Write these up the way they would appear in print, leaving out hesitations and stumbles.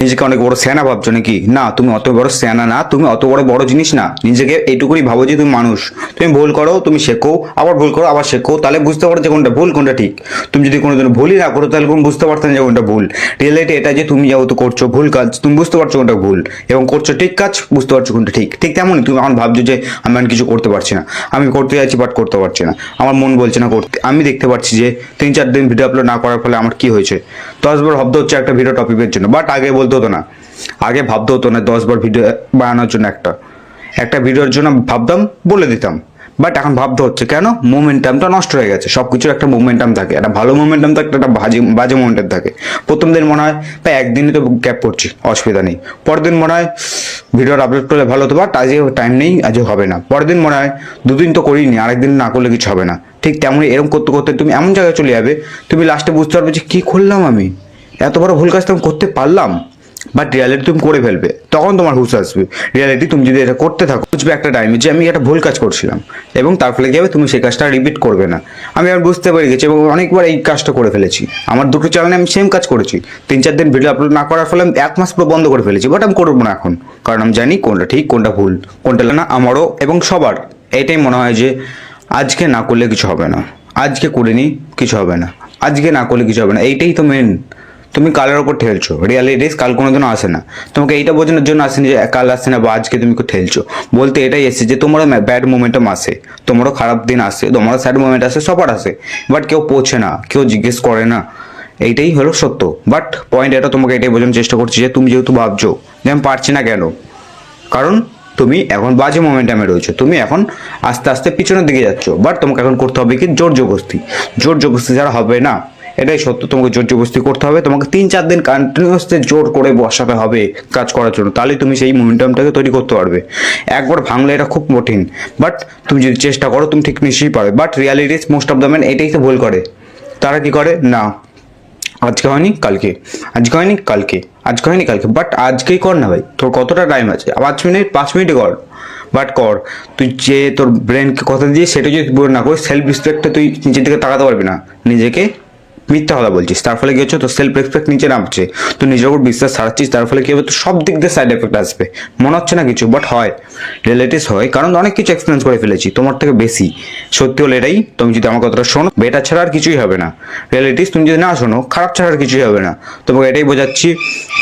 নিজেকে অনেক বড় সেনা ভাবছো নাকি? না, তুমি অত বড় সেনা না, তুমি অত বড় জিনিস না। নিজেকে এইটুকুই ভাবো যে তুমি মানুষ। তুমি ভুল করো, তুমি শেখো, আবার ভুল করো, আবার শেখো, তাহলে বুঝতে পারো যে কোনটা ভুল কোনটা ঠিক। তুমি যদি কোনোদিন ভুলই না করো তাহলে তুমি বুঝতে পারতেন যে কোনটা ভুল। রিয়েলিটি এটা যে তুমি যেহেতু করছো ভুল কাজ, তুমি বুঝতে পারছো কোনটা ভুল, এবং করছো ঠিক কাজ, বুঝতে পারছো কোনটা ঠিক। ঠিক তেমনই তুমি এখন ভাবছো যে আমি আর কিছু করতে পারছি না, আমি করতে যাচ্ছি বাট করতে পারছি না, আমার মন বলছে না করতে। আমি দেখতে পাচ্ছি যে 3-4 দিন ভিডিও আপলোড না করার ফলে আমার কি হয়েছে। 10 বার ভাবতে হচ্ছে একটা ভিডিও টপিকের জন্য, বাট আগে বলতে হতো না। আগে ভাবতে হতো না 10 বার ভিডিও বানানোর জন্য। একটা ভিডিওর জন্য ভাবতাম, বলে দিতাম। বাট এখন ভাবতে হচ্ছে কেন? মোমেন্টামটা নষ্ট হয়ে গেছে। সব কিছুর একটা মোমেন্টাম থাকে, একটা ভালো মোমেন্টাম থাকে, একটা বাজে মোমেন্টাম থাকে। প্রথম দিন মনে হয় ভাই একদিনই তো গ্যাপ পড়ছি, অসুবিধা নেই। পরের দিন মনে হয় ভিডিওর আপলোড করলে ভালো হতো, বাট আজকে টাইম নেই, আজকে হবে না। পরের দিন মনে হয় দুদিন তো করিনি, আরেকদিন না করলে কিছু হবে না। ঠিক তেমনই এরকম করতে করতে তুমি এমন জায়গায় চলে যাবে, তুমি লাস্টে বুঝতে পারবে যে কী করলাম আমি, এত বড় ভুল কাজটা আমি করতে পারলাম। বাট রিয়ালিটি তুমি করে ফেলবে, তখন তোমার হুঁশ আসবে। রিয়ালিটি তুমি যদি এটা করতে থাকো, বুঝবে একটা টাইমে যে আমি একটা ভুল কাজ করছিলাম, এবং তার ফলে কি হবে, তুমি সেই কাজটা রিপিট করবে না। আমি আর বুঝতে পেরে গেছি এবং অনেকবার এই কাজটা করে ফেলেছি। আমার দুটো চ্যানেলে আমি সেম কাজ করেছি। 3-4 দিন ভিডিও আপলোড না করার ফলে আমি 1 মাস পুরো বন্ধ করে ফেলেছি। বাট আমি করবো না এখন, কারণ আমি জানি কোনটা ঠিক কোনটা ভুল, কোনটা না। আমারও এবং সবার এটাই মনে হয় যে আজকে না করলে কিছু হবে না, আজকে করে নি কিছু হবে না, আজকে না করলে কিছু হবে না। এইটাই তো মেন। তুমি কালের ওপর ঠেলছো, রিয়ালিটিস কাল কোনোদিনও আসে না। তোমাকে এইটা বোঝানোর জন্য আসেনি যে কাল আসছে না বা আজকে তুমি ঠেলছো। বলতে এটাই এসেছে যে তোমারও ব্যাড মোমেন্টাম আসে, তোমারও খারাপ দিন আসে, তোমারও স্যাড মোমেন্ট আসে, সবার আসে। বাট কেউ পৌঁছে না, কেউ জিজ্ঞেস করে না। এইটাই হলো সত্য। বাট পয়েন্ট এটা তোমাকে এটাই বোঝানোর চেষ্টা করছি যে তুমি যেহেতু ভাবছো যে আমি পারছি না কেন, কারণ তুমি এখন বাজে মোমেন্টামে রয়েছো, তুমি এখন আস্তে আস্তে পিছনের দিকে যাচ্ছ। বাট তোমাকে এখন করতে হবে কি জোর জবরদস্তি। জোর জবরদস্তি ছাড়া হবে না, এটাই সত্য। তোমাকে জোর জবরদস্তি করতে হবে, তোমাকে 3-4 দিন কন্টিনিউয়াসলি জোর করে বসাতে হবে কাজ করার জন্য, তাহলে তুমি সেই মোমেন্টামটাকে তৈরি করতে পারবে। একবার ভাঙলে এটা খুব কঠিন, বাট তুমি যদি চেষ্টা করো তুমি ঠিক নিশ্চয়ই পারবে। But realities most of the man এটাই তো ভুল করে। তারা কি করে না, আজকে হয়নি কালকে, আজকে হয়নি কালকে, আজকে হয়নি কালকে, বাট আজকেই কর না ভাই। তোর কতটা টাইম আছে? 5 মিনিটে কর, বাট কর। তুই যে তোর ব্রেনকে কথা দিয়ে সেটা যদি পূরণ না করিস, সেলফ রেসপেক্টটা তুই নিজের দিকে তাকাতে পারবি না। নিজেকে মিথ্যা কথা বলছিস, তার ফলে কি হচ্ছে, তোর সেলফ রেসপেক্ট নিচে নামছে। তুই নিজের উপর বিশ্বাস হারাচ্ছিস, তার ফলে কি হবে, তোর সব দিক দিয়ে সাইড এফেক্ট আসবে। মনে হচ্ছে না কিছু, বাট হয়, রিলেটিভস হয়, কারণ অনেক কিছু এক্সপিরিয়েন্স করে ফেলেছি তোমার থেকে বেশি। সত্যি হলো এটাই, তুমি যদি আমার কথাটা শোনো, বেটার ছাড়া আর কিছুই হবে না। রিয়েলিটিস তুমি যদি না শোনো, খারাপ ছাড়া আর কিছুই হবে না। তোমাকে এটাই বোঝাচ্ছি,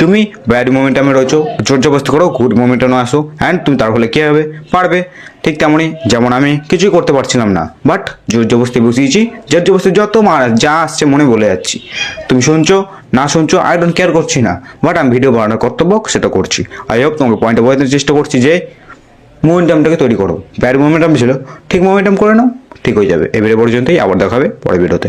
তুমি ব্যাড মোমেন্টামে রয়েছো, জোর জবরদস্তি করো, গুড মোমেন্টামে আসো, অ্যান্ড তুমি তার ফলে কী হবে, পারবে। ঠিক তেমনই যেমন আমি কিছুই করতে পারছিলাম না, বাট জোর জবরদস্তি বসিয়েছি, জোর জবরদস্তি যত যা আসছে মনে বলে যাচ্ছি। তুমি শুনছো না শুনছো আই ডোন্ট কেয়ার করছি না, বাট আমি ভিডিও বানানোর কর্তব্য সেটা করছি। আই হোপ তোমাকে পয়েন্টে বোঝানোর চেষ্টা করছি যে মোমেন্টামটাকে তৈরি করো। ব্যাড মোমেন্টাম ছিল, ঠিক মোমেন্টাম করে নাও, ঠিক হয়ে যাবে। এবারে পর্যন্তই, আবার দেখাবে পরের ভিডিওতে।